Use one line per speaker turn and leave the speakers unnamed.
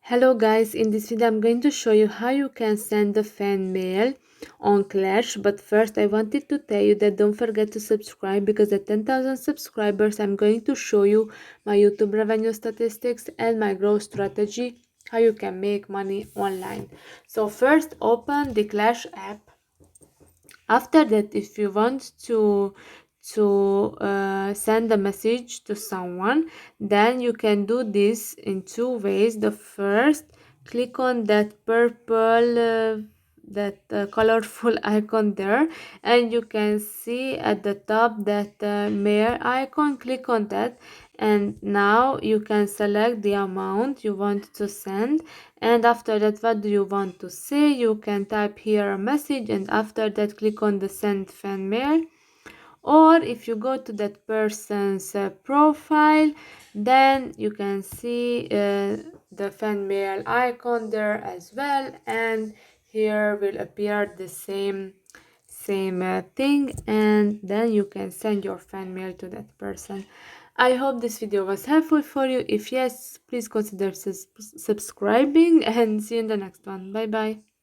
Hello guys, in this video I'm going to show you how you can send a fan mail on Clash. But first I wanted to tell you that don't forget to subscribe, because at 10,000 subscribers I'm going to show you my YouTube revenue statistics and my growth strategy, how you can make money online. So first open the Clash app. After that, if you want to send a message to someone, then you can do this in two ways. The first, click on that purple colorful icon there, and you can see at the top that mail icon. Click on that, and now you can select the amount you want to send, and after that, what do you want to say? You can type here a message, and after that click on the send fan mail. Or if you go to that person's profile, then you can see the fan mail icon there as well, and here will appear the same thing, and then you can send your fan mail to that person. I hope this video was helpful for you. If yes, please consider subscribing, and see you in the next one. Bye bye.